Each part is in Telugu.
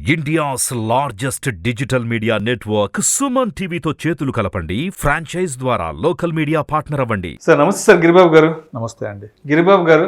India's largest digital media network Suman టీవీతో చేతులు కలపండి. ఫ్రాంచైజ్ ద్వారా లోకల్ మీడియా పార్ట్నర్ అవ్వండి. సార్ నమస్తే సార్ గిరిబాబు గారు. నమస్తే అండి. గిరిబాబు గారు,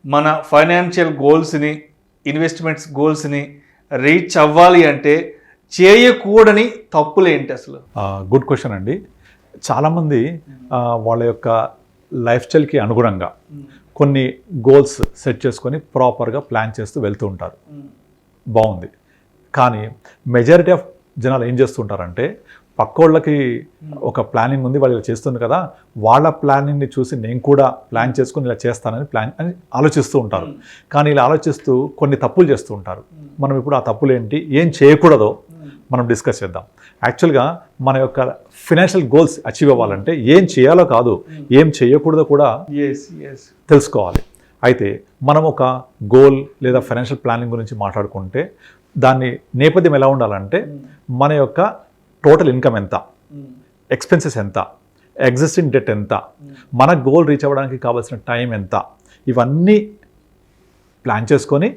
మన ఫైనాన్షియల్ గోల్స్ని, ఇన్వెస్ట్మెంట్స్ గోల్స్ని రీచ్ అవ్వాలి అంటే చేయకూడని తప్పులు ఏంటి అసలు? గుడ్ క్వశ్చన్ అండి. చాలామంది వాళ్ళ యొక్క లైఫ్ స్టైల్కి అనుగుణంగా కొన్ని గోల్స్ సెట్ చేసుకొని ప్రాపర్గా ప్లాన్ చేస్తూ వెళ్తూ ఉంటారు. బాగుంది. కానీ మెజారిటీ ఆఫ్ జనాలు ఏం చేస్తుంటారంటే పక్కోళ్ళకి ఒక ప్లానింగ్ ఉంది, వాళ్ళు ఇలా చేస్తుంది కదా, వాళ్ళ ప్లానింగ్ని చూసి నేను కూడా ప్లాన్ చేసుకుని ఇలా చేస్తానని అని ఆలోచిస్తూ ఉంటారు. కానీ ఇలా ఆలోచిస్తూ కొన్ని తప్పులు చేస్తూ ఉంటారు. మనం ఇప్పుడు ఆ తప్పులు ఏంటి, ఏం చేయకూడదో మనం డిస్కస్ చేద్దాం. యాక్చువల్గా మన యొక్క ఫైనాన్షియల్ గోల్స్ అచీవ్ అవ్వాలంటే ఏం చేయాలో కాదు, ఏం చేయకూడదో కూడా తెలుసుకోవాలి. అయితే మనం ఒక గోల్ లేదా ఫైనాన్షియల్ ప్లానింగ్ గురించి మాట్లాడుకుంటే దాని నేపథ్యం ఎలా ఉండాలంటే మన యొక్క టోటల్ ఇన్కమ్ ఎంత, ఎక్స్పెన్సెస్ ఎంత, ఎగ్జిస్టింగ్ డెట్ ఎంత, మన గోల్ రీచ్ అవ్వడానికి కావాల్సిన టైం ఎంత, ఇవన్నీ ప్లాన్ చేసుకొని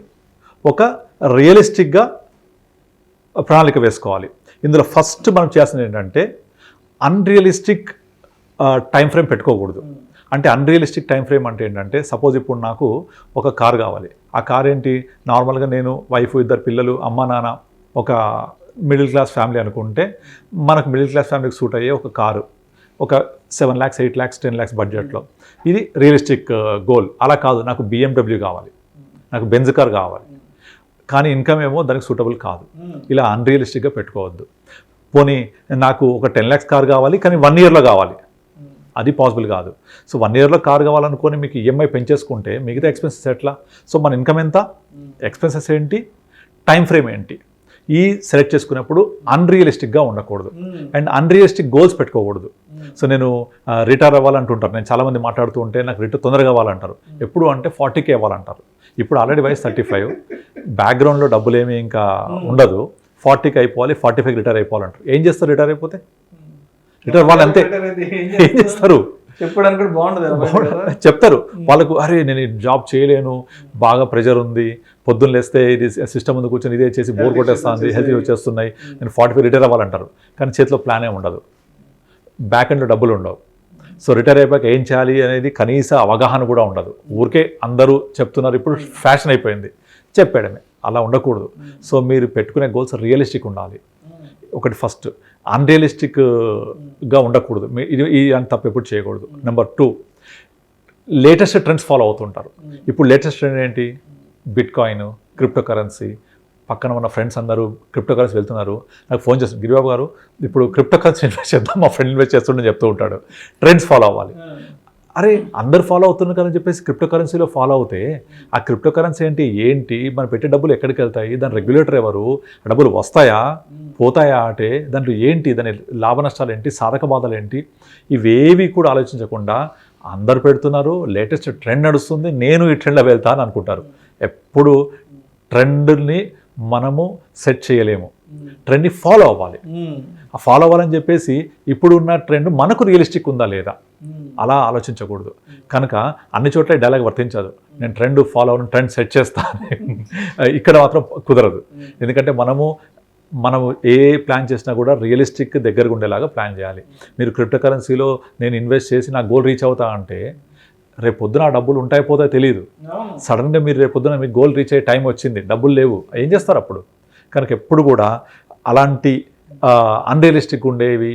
ఒక రియలిస్టిక్గా ప్రణాళిక వేసుకోవాలి. ఇందులో ఫస్ట్ మనం చేయాల్సింది ఏంటంటే అన్రియలిస్టిక్ టైం ఫ్రేమ్ పెట్టుకోకూడదు. అంటే అన్రియలిస్టిక్ టైం ఫ్రేమ్ అంటే ఏంటంటే, సపోజ్ ఇప్పుడు నాకు ఒక కార్ కావాలి. ఆ కార్ ఏంటి, నార్మల్గా నేను వైఫ్, ఇద్దరు పిల్లలు, అమ్మ నాన్న, ఒక మిడిల్ క్లాస్ ఫ్యామిలీ అనుకుంటే మనకు మిడిల్ క్లాస్ ఫ్యామిలీకి సూట్ అయ్యే ఒక కారు ఒక 7 lakhs, 8 lakhs, 10 lakhs బడ్జెట్లో, ఇది రియలిస్టిక్ గోల్. అలా కాదు, నాకు BMW కావాలి, నాకు బెంజ్ కార్ కావాలి, కానీ ఇన్కమ్ ఏమో దానికి సూటబుల్ కాదు. ఇలా అన్రియలిస్టిక్గా పెట్టుకోవద్దు. పోనీ నాకు ఒక 10 lakhs కార్ కావాలి, కానీ 1 yearలో కావాలి, అది పాసిబుల్ కాదు. సో 1 yearలో కార్ కావాలనుకొని మీకు ఈఎంఐ పెంచేసుకుంటే మిగతా ఎక్స్పెన్సెస్ ఎట్లా? సో మన ఇన్కమ్ ఎంత, ఎక్స్పెన్సెస్ ఏంటి, టైం ఫ్రేమ్ ఏంటి, ఈ సెలెక్ట్ చేసుకున్నప్పుడు అన్రియలిస్టిక్గా ఉండకూడదు అండ్ అన్రియలిస్టిక్ గోల్స్ పెట్టుకోకూడదు. సో నేను రిటైర్ అవ్వాలంటుంటారు. నేను చాలామంది మాట్లాడుతూ ఉంటే నాకు రిటైర్ తొందరగా అవ్వాలంటారు. ఎప్పుడు అంటే 40K అవ్వాలంటారు. ఇప్పుడు ఆల్రెడీ వయసు 35, బ్యాక్గ్రౌండ్లో డబ్బులు ఏమీ ఇంకా ఉండదు. 40K అయిపోవాలి, 45 రిటైర్ అయిపోవాలంటారు. ఏం చేస్తారు రిటైర్ అయిపోతే? రిటైర్ వాళ్ళు అంతే ఏం చేస్తారు చెప్పడానికి కూడా బాగుండదు. చెప్తారు వాళ్ళకు, అరే నేను జాబ్ చేయలేను, బాగా ప్రెషర్ ఉంది, పొద్దున్న లేస్తే ఇది సిస్టమ్ ముందు కూర్చొని ఇదే చేసి బోర్ కొట్టేస్తుంది, హెల్త్ వచ్చేస్తున్నాయి, నేను 45 రిటైర్ అవ్వాలంటారు. కానీ చేతిలో ప్లానే ఉండదు, బ్యాక్ ఎండ్లో డబ్బులు ఉండవు. సో రిటైర్ అయిపోయాక ఏం చేయాలి అనేది కనీస అవగాహన కూడా ఉండదు. ఊరికే అందరూ చెప్తున్నారు, ఇప్పుడు ఫ్యాషన్ అయిపోయింది చెప్పేయడమే. అలా ఉండకూడదు. సో మీరు పెట్టుకునే గోల్స్ రియలిస్టిక్ ఉండాలి. ఒకటి ఫస్ట్. అన్రియలిస్టిక్గా ఉండకూడదు. ఇది అని తప్పు ఎప్పుడు చేయకూడదు. నెంబర్ 2, లేటెస్ట్ ట్రెండ్స్ ఫాలో అవుతుంటారు. ఇప్పుడు లేటెస్ట్ ట్రెండ్ ఏంటి, బిట్ కాయిన్, క్రిప్టో కరెన్సీ. పక్కన ఉన్న ఫ్రెండ్స్ అందరూ క్రిప్టో కరెన్సీ వెళ్తున్నారు, నాకు ఫోన్ చేస్తారు, గిరిబాబు గారు ఇప్పుడు క్రిప్టో కరెన్సీ ఇన్వెస్ట్ చేద్దాం, మా ఫ్రెండ్ ఇన్వెస్ట్ చేస్తుండని చెప్తూ ఉంటాడు. ట్రెండ్స్ ఫాలో అవ్వాలి. అరే అందరు ఫాలో అవుతున్నారు కదని చెప్పేసి క్రిప్టో కరెన్సీలో ఫాలో అవుతే ఆ క్రిప్టో కరెన్సీ ఏంటి, మనం పెట్టే డబ్బులు ఎక్కడికి వెళ్తాయి, దాని రెగ్యులేటర్ ఎవరు, డబ్బులు వస్తాయా పోతాయా అంటే దాంట్లో ఏంటి, దాని లాభ నష్టాలు ఏంటి, సాధక బాధలు ఏంటి, ఇవేవి కూడా ఆలోచించకుండా అందరు పెడుతున్నారు, లేటెస్ట్ ట్రెండ్ నడుస్తుంది, నేను ఈ ట్రెండ్లో వెళ్తాను అనుకుంటారు. ఎప్పుడు ట్రెండ్ని మనము సెట్ చేయలేము, ట్రెండ్ని ఫాలో అవ్వాలి. ఆ ఫాలో అవ్వాలని చెప్పేసి ఇప్పుడున్న ట్రెండ్ మనకు రియలిస్టిక్ ఉందా లేదా అలా ఆలోచించకూడదు. కనుక అన్ని చోట్ల డైలాగ్ వర్తించదు, నేను ట్రెండ్ ఫాలో అవ్వను, ట్రెండ్ సెట్ చేస్తాను, ఇక్కడ మాత్రం కుదరదు. ఎందుకంటే మనము ఏ ప్లాన్ చేసినా కూడా రియలిస్టిక్ దగ్గరగా ఉండేలాగా ప్లాన్ చేయాలి. మీరు క్రిప్టో కరెన్సీలో నేను ఇన్వెస్ట్ చేసి నా గోల్ రీచ్ అవుతా అంటే రేపు పొద్దున ఆ డబ్బులు ఉంటాయి పోతాయో తెలియదు. సడన్గా మీరు రేపు పొద్దున మీ గోల్ రీచ్ అయ్యే టైం వచ్చింది, డబ్బులు లేవు, ఏం చేస్తారు అప్పుడు? కనుక ఎప్పుడు కూడా అలాంటి అన్రియలిస్టిక్ ఉండేవి,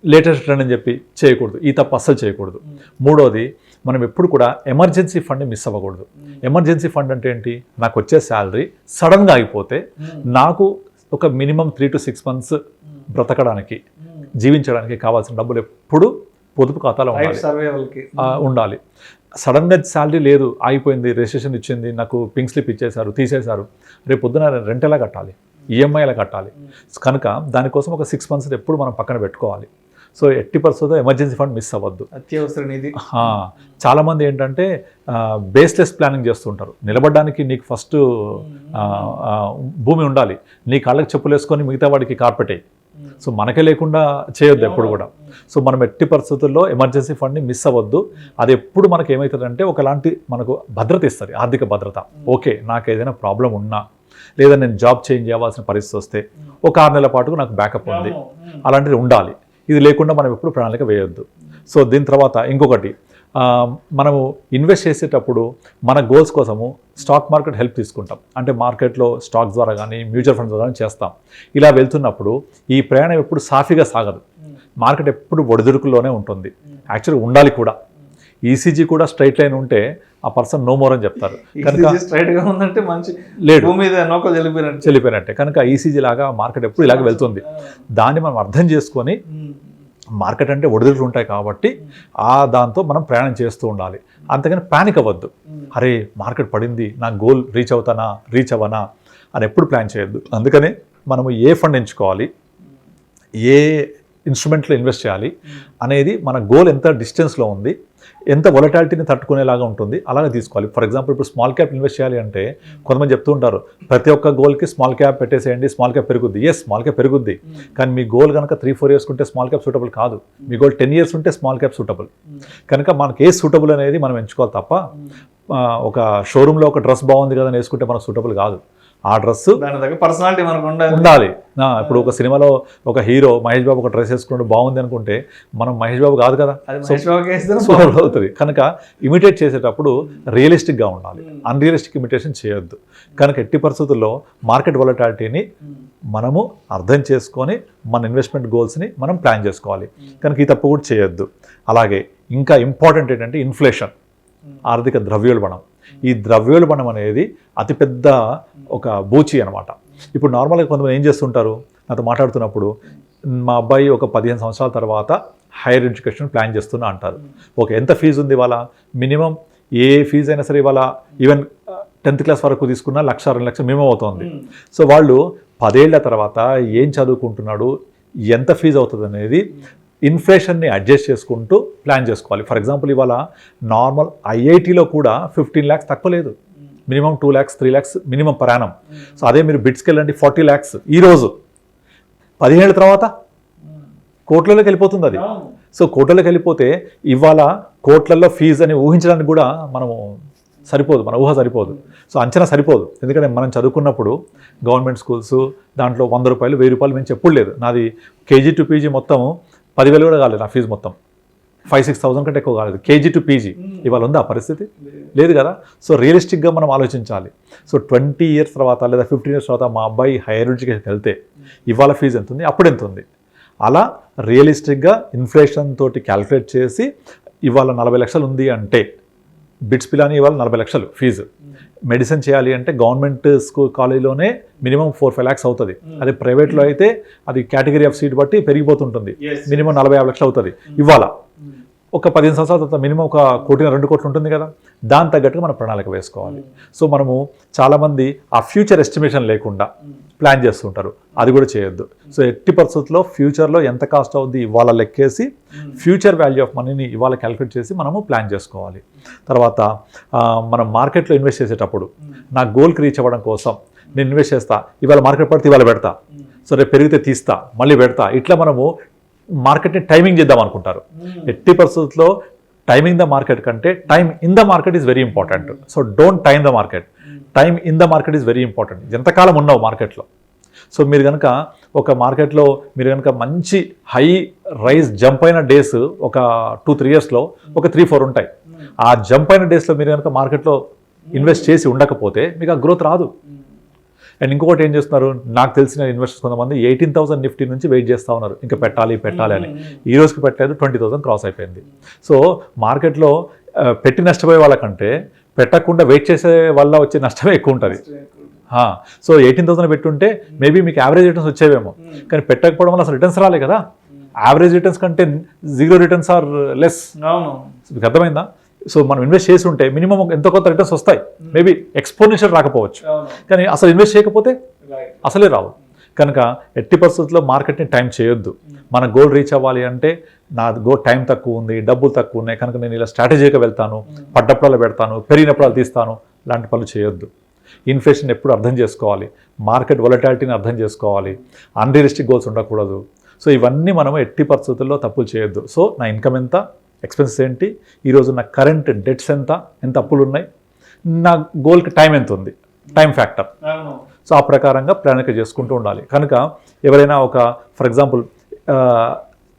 లేటెస్ట్ ట్రెండ్ అని చెప్పి చేయకూడదు. ఈ తప్పు అస్సలు చేయకూడదు. 3వది, మనం ఎప్పుడు కూడా ఎమర్జెన్సీ ఫండ్ మిస్ అవ్వకూడదు. ఎమర్జెన్సీ ఫండ్ అంటే ఏంటి, నాకు వచ్చే శాలరీ సడన్గా అయిపోతే నాకు ఒక మినిమం 3 to 6 months బ్రతకడానికి, జీవించడానికి కావాల్సిన డబ్బులు ఎప్పుడు పొదుపు ఖాతాలో ఉండాలి. సడన్గా శాలరీ లేదు, ఆగిపోయింది, రిజిస్ట్రేషన్ ఇచ్చింది, నాకు పింక్ స్లిప్ ఇచ్చేశారు, తీసేశారు, రేపు పొద్దున రెంట్ ఎలా కట్టాలి, ఈఎంఐ ఎలా కట్టాలి? కనుక దానికోసం ఒక 6 months ఎప్పుడు మనం పక్కన పెట్టుకోవాలి. సో 80% ఎమర్జెన్సీ ఫండ్ మిస్ అవ్వద్దు. అత్యవసర నిధి. చాలామంది ఏంటంటే బేస్లెస్ ప్లానింగ్ చేస్తుంటారు. నిలబడడానికి నీకు ఫస్ట్ భూమి ఉండాలి, నీ కాళ్ళకి చెప్పులు వేసుకొని మిగతా వాడికి కార్పెట్ అయ్యి. సో మనకే లేకుండా చేయొద్దు ఎప్పుడు కూడా. సో మనం ఎట్టి పరిస్థితుల్లో ఎమర్జెన్సీ ఫండ్ని మిస్ అవ్వద్దు. అది ఎప్పుడు మనకు ఏమవుతుందంటే ఒకలాంటి మనకు భద్రత ఇస్తుంది, ఆర్థిక భద్రత. ఓకే, నాకు ఏదైనా ప్రాబ్లం ఉన్నా లేదా నేను జాబ్ చేంజ్ అవ్వాల్సిన పరిస్థితి వస్తే ఒక 6 నెలల పాటు నాకు బ్యాకప్ ఉంది, అలాంటిది ఉండాలి. ఇది లేకుండా మనం ఎప్పుడు ప్రణాళిక వేయొద్దు. సో దీని తర్వాత ఇంకొకటి, మనము ఇన్వెస్ట్ చేసేటప్పుడు మన గోల్స్ కోసము స్టాక్ మార్కెట్ హెల్ప్ తీసుకుంటాం. అంటే మార్కెట్లో స్టాక్స్ ద్వారా కానీ మ్యూచువల్ ఫండ్స్ ద్వారా చేస్తాం. ఇలా వెళ్తున్నప్పుడు ఈ ప్రయాణం ఎప్పుడు సాఫీగా సాగదు. మార్కెట్ ఎప్పుడు ఒడిదుడుకుల్లోనే ఉంటుంది. యాక్చువల్గా ఉండాలి కూడా. ఈసీజీ కూడా స్ట్రైట్ లైన్ ఉంటే ఆ పర్సన్ నో మోర్ అని చెప్తారు. కనుక స్ట్రైట్ గా ఉందంటే మంచి లేడు, భూమి మీద నౌకలు చెల్లిపోయినట్టే. కనుక ఈసీజీ లాగా మార్కెట్ ఎప్పుడు ఇలాగ వెళ్తుంది. దాన్ని మనం అర్థం చేసుకొని, మార్కెట్ అంటే ఒడిదుడుకులు ఉంటాయి కాబట్టి దాంతో మనం ప్రయాణం చేస్తూ ఉండాలి. అంతేగాని ప్యానిక్ అవ్వద్దు. అరే మార్కెట్ పడింది, నా గోల్ రీచ్ అవ్వనా అని ఎప్పుడు ప్లాన్ చేయొద్దు. అందుకనే మనము ఏ ఫండ్ ఎంచుకోవాలి, ఏ ఇన్స్ట్రుమెంట్లో ఇన్వెస్ట్ చేయాలి అనేది మన గోల్ ఎంత డిస్టెన్స్లో ఉంది, ఎంత వొలటాలిటీని తట్టుకునేలాగా ఉంటుంది అలాగే తీసుకోవాలి. ఫర్ ఎగ్జాంపుల్ ఇప్పుడు స్మాల్ క్యాప్ ఇన్వెస్ట్ చేయాలి అంటే కొంతమంది చెప్తూ ఉంటారు, ప్రతి ఒక్క గోల్కి స్మాల్ క్యాప్ పెట్టేసేయండి, స్మాల్ క్యాప్ పెరుగుద్ది. స్మాల్ క్యాప్ పెరుగుద్ది, కానీ మీ గోల్ కనుక 3-4 years ఉంటే స్మాల్ క్యాప్ సూటబుల్ కాదు. మీ గోల్ 10 years ఉంటే స్మాల్ క్యాప్ సూటబుల్. కనుక మనకి ఏ సూటబుల్ అనేది మనం ఎంచుకోవాలి తప్ప ఒక షోరూంలో ఒక డ్రెస్ బాగుంది కదా వేసుకుంటే మనకు సూటబుల్ కాదు. ఆ డ్రెస్ పర్సనాలిటీ మనకు ఉండాలి. ఇప్పుడు ఒక సినిమాలో ఒక హీరో మహేష్ బాబు ఒక డ్రెస్ వేసుకుంటే బాగుంది అనుకుంటే మనం మహేష్ బాబు కాదు కదా, సూపర్ అవుతుంది. కనుక ఇమిటేట్ చేసేటప్పుడు రియలిస్టిక్గా ఉండాలి, అన్రియలిస్టిక్ ఇమిటేషన్ చేయొద్దు. కనుక ఎట్టి పరిస్థితుల్లో మార్కెట్ వొలటాలిటీని మనము అర్థం చేసుకొని మన ఇన్వెస్ట్మెంట్ గోల్స్ని మనం ప్లాన్ చేసుకోవాలి. కనుక ఈ తప్పు కూడా చేయొద్దు. అలాగే ఇంకా ఇంపార్టెంట్ ఏంటంటే ఇన్ఫ్లేషన్, ఆర్థిక ద్రవ్యోల్బణం. ఈ ద్రవ్యోల్బణం అనేది అతిపెద్ద ఒక బూచి అనమాట. ఇప్పుడు నార్మల్గా కొంతమంది ఏం చేస్తుంటారు, నాతో మాట్లాడుతున్నప్పుడు మా అబ్బాయి ఒక 15 సంవత్సరాల తర్వాత హైయర్ ఎడ్యుకేషన్ ప్లాన్ చేస్తున్నా అంటారు. ఓకే, ఎంత ఫీజు ఉంది ఇవాళ? మినిమం ఏ ఫీజు అయినా సరే ఇవాళ ఈవెన్ 10th క్లాస్ వరకు తీసుకున్నా 1,00,000-2 లక్షలు మినిమం అవుతుంది. సో వాళ్ళు 10 ఏళ్ల తర్వాత ఏం చదువుకుంటున్నాడు, ఎంత ఫీజు అవుతుంది అనేది ఇన్ఫ్లేషన్ని అడ్జస్ట్ చేసుకుంటూ ప్లాన్ చేసుకోవాలి. ఫర్ ఎగ్జాంపుల్ ఇవాళ నార్మల్ ఐఐటీలో కూడా 15 lakhs తక్కువ లేదు, minimum 2 lakhs 3 lakhs minimum per annum. So అదే మీరు బిట్స్కి వెళ్ళండి 40 lakhs ఈరోజు, 15 ఏళ్ళ తర్వాత కోట్లలోకి వెళ్ళిపోతుంది అది. సో కోట్లలోకి వెళ్ళిపోతే ఇవాళ కోట్లలో ఫీజు అని ఊహించడానికి కూడా మనము సరిపోదు, మన ఊహ సరిపోదు. సో అంచనా సరిపోదు. ఎందుకంటే మనం చదువుకున్నప్పుడు గవర్నమెంట్ స్కూల్స్ దాంట్లో 100 రూపాయలు 1000 రూపాయలు మేము ఎప్పుడు లేదు. నాది కేజీ టు పీజీ మొత్తం 10,000 కూడా కాలేదు నా ఫీజు మొత్తం, 5-6,000 కంటే ఎక్కువ కాలేదు కేజీ టు పీజీ. ఇవాళ ఉందా పరిస్థితి? లేదు కదా. సో రియలిస్టిక్గా మనం ఆలోచించాలి. సో 20 years తర్వాత లేదా 15 years తర్వాత మా అబ్బాయి హైయర్ ఎడ్యుకేషన్కి వెళ్తే ఇవాళ ఫీజు ఎంత ఉంది, అప్పుడు ఎంత ఉంది, అలా రియలిస్టిక్గా ఇన్ఫ్లేషన్ తోటి క్యాలిక్యులేట్ చేసి ఇవాళ 40 లక్షలు ఉంది అంటే బిట్స్ పిలాని ఇవాళ 40 లక్షలు ఫీజు. మెడిసిన్ చేయాలి అంటే గవర్నమెంట్ స్కూల్ కాలేజీలోనే మినిమం 4-5 lakhs అవుతుంది. అదే ప్రైవేట్లో అయితే అది కేటగిరీ ఆఫ్ సీట్ బట్టి పెరిగిపోతుంటుంది, మినిమం 40-50 లక్షలు అవుతుంది. ఇవాళ ఒక 15 సంవత్సరాల తర్వాత మినిమం 1 కోటి 2 కోట్లు ఉంటుంది కదా, దాని తగ్గట్టుగా మనం ప్రణాళిక వేసుకోవాలి. సో మనము చాలామంది ఆ ఫ్యూచర్ ఎస్టిమేషన్ లేకుండా ప్లాన్ చేస్తుంటారు, అది కూడా చేయొద్దు. సో ఎట్టి పరిస్థితుల్లో ఫ్యూచర్లో ఎంత కాస్ట్ అవుద్ది ఇవాళ లెక్కేసి ఫ్యూచర్ వాల్యూ ఆఫ్ మనీని ఇవాళ క్యాలిక్యులేట్ చేసి మనము ప్లాన్ చేసుకోవాలి. తర్వాత మనం మార్కెట్లో ఇన్వెస్ట్ చేసేటప్పుడు నా గోల్కి రీచ్ అవ్వడం కోసం నేను ఇన్వెస్ట్ చేస్తా, ఇవాళ మార్కెట్ పడితే ఇవాళ పెడతా, సో రేపు పెరిగితే తీస్తా మళ్ళీ పెడతా, ఇట్లా మనము మార్కెట్ని టైమింగ్ చేద్దాం అనుకుంటారు. ఎట్టి పరిస్థితుల్లో టైమింగ్ ద మార్కెట్ కంటే time in the market is very important. So don't time the market, time in the market is very important. ఎంతకాలం ఉన్నావు మార్కెట్లో. సో మీరు కనుక ఒక మార్కెట్లో మీరు కనుక మంచి హై రైజ్ జంప్ అయిన డేస్ ఒక 2-3 yearsలో ఒక 3-4 ఉంటాయి. ఆ జంప్ అయిన డేస్లో మీరు కనుక మార్కెట్లో ఇన్వెస్ట్ చేసి ఉండకపోతే మీకు ఆ గ్రోత్ రాదు. అండ్ ఇంకొకటి ఏం చేస్తున్నారు, నాకు తెలిసిన ఇన్వెస్టర్స్ కొంతమంది 18,000 నిఫ్టీ నుంచి వెయిట్ చేస్తూ ఉన్నారు, ఇంకా పెట్టాలి అని. ఈ రోజుకి పెట్టలేదు, 20,000 క్రాస్ అయిపోయింది. సో మార్కెట్లో పెట్టి నష్టపోయే వాళ్ళకంటే పెట్టకుండా వెయిట్ చేసే వల్ల వచ్చే నష్టమే ఎక్కువ ఉంటుంది. సో 18,000 పెట్టుంటే మేబీ మీకు యావరేజ్ రిటర్న్స్ వచ్చేవేమో, కానీ పెట్టకపోవడం వల్ల అసలు రిటర్న్స్ రాలే కదా. యావరేజ్ రిటర్న్స్ కంటే 0 రిటర్న్స్ ఆర్ లెస్. మీకు అర్థమైందా? సో మనం ఇన్వెస్ట్ చేసి ఉంటే మినిమం ఎంతో కొంత రిటర్న్స్ వస్తాయి, మేబీ ఎక్స్పోనెన్షియల్ రాకపోవచ్చు, కానీ అసలు ఇన్వెస్ట్ చేయకపోతే అసలే రావు. కనుక ఎట్టి పరిస్థితుల్లో మార్కెట్ని టైం చేయొద్దు. మన గోల్ రీచ్ అవ్వాలి అంటే నా టైం తక్కువ ఉంది, డబ్బులు తక్కువ ఉన్నాయి కనుక నేను ఇలా స్ట్రాటజీగా వెళ్తాను, పడ్డప్పుడల్లా పెడతాను, పెరిగినప్పుడు తీస్తాను, లాంటి పనులు చేయొద్దు. ఇన్ఫ్లేషన్ ఎప్పుడు అర్థం చేసుకోవాలి, మార్కెట్ వొలటాలిటీని అర్థం చేసుకోవాలి, అన్రియలిస్టిక్ గోల్స్ ఉండకూడదు. సో ఇవన్నీ మనము ఎట్టి పరిస్థితుల్లో తప్పులు చేయొద్దు. సో నా ఇన్కమ్ ఎంత, ఎక్స్పెన్సెస్ ఏంటి, ఈరోజు నా కరెంట్ డెట్స్ ఎంత అప్పులు ఉన్నాయి, నా గోల్కి టైం ఎంత ఉంది, టైం ఫ్యాక్టర్. సో సో ఆ ప్రకారంగా ప్రణాళిక చేసుకుంటూ ఉండాలి. కనుక ఎవరైనా ఒక ఫర్ ఎగ్జాంపుల్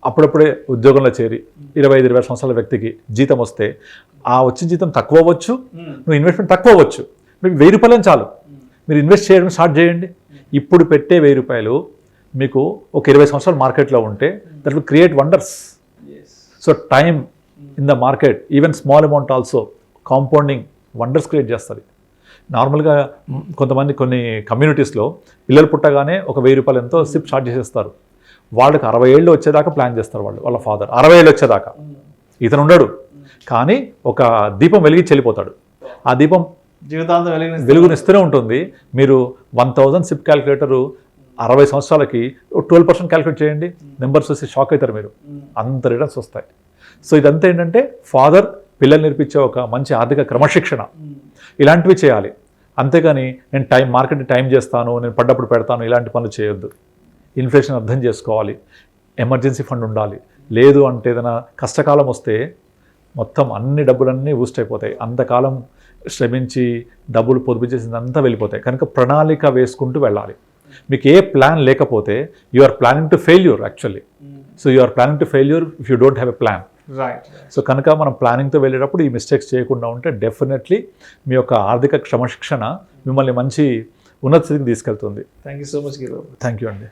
అప్పుడప్పుడే ఉద్యోగంలో చేరి 25-20 సంవత్సరాల వ్యక్తికి జీతం వస్తే ఆ వచ్చిన జీతం తక్కువ అవ్వచ్చు, నువ్వు ఇన్వెస్ట్మెంట్ తక్కువ అవ్వచ్చు, మీకు 1000 రూపాయలు చాలు, మీరు ఇన్వెస్ట్ చేయడం స్టార్ట్ చేయండి. ఇప్పుడు పెట్టే 1000 రూపాయలు మీకు ఒక 20 సంవత్సరాలు మార్కెట్లో ఉంటే that will create wonders. So time in the market, even small amount also compounding wonders create చేస్తుంది. నార్మల్గా కొంతమంది కొన్ని కమ్యూనిటీస్లో పిల్లలు పుట్టగానే ఒక 1000 రూపాయలు ఎంతో సిప్ స్టార్ట్ చేసేస్తారు. వాళ్ళకి 60 ఏళ్ళు వచ్చేదాకా ప్లాన్ చేస్తారు వాళ్ళ ఫాదర్. 60 ఏళ్ళు వచ్చేదాకా ఇతను ఉండడు, కానీ ఒక దీపం వెలిగించి వెళ్ళిపోతాడు. ఆ దీపం జీవితాంతం వెలుగునిస్తూనే ఉంటుంది. మీరు 1000 సిప్ క్యాలిక్యులేటరు 60 సంవత్సరాలకి 12% క్యాలిక్యులేట్ చేయండి, నెంబర్స్ చూసి షాక్ అవుతారు మీరు, అంత రిటర్న్స్ వస్తాయి. సో ఇదంతా ఏంటంటే ఫాదర్ పిల్లలు నేర్పించే ఒక మంచి ఆర్థిక క్రమశిక్షణ, ఇలాంటివి చేయాలి. అంతేగాని నేను మార్కెట్ని టైం చేస్తాను, నేను పడ్డప్పుడు పెడతాను, ఇలాంటి పనులు చేయొద్దు. ఇన్ఫ్లేషన్ అర్థం చేసుకోవాలి, ఎమర్జెన్సీ ఫండ్ ఉండాలి. లేదు అంటే ఏదైనా కష్టకాలం వస్తే మొత్తం అన్ని డబ్బులన్నీ ఊస్ట్ అయిపోతాయి. అంతకాలం శ్రమించి డబ్బులు పొదుపు చేసిందంతా వెళ్ళిపోతాయి. కనుక ప్రణాళిక వేసుకుంటూ వెళ్ళాలి. మీకు ఏ ప్లాన్ లేకపోతే you are planning to failure actually. So you are planning to failure if you don't have a plan. Right. So కనుక మనం ప్లానింగ్తో వెళ్ళేటప్పుడు ఈ మిస్టేక్స్ చేయకుండా ఉంటే డెఫినెట్లీ మీ యొక్క ఆర్థిక క్రమశిక్షణ మిమ్మల్ని మంచి ఉన్నత స్థితికి తీసుకెళ్తుంది. Thank you so much Giri Babu. Thank you అండి.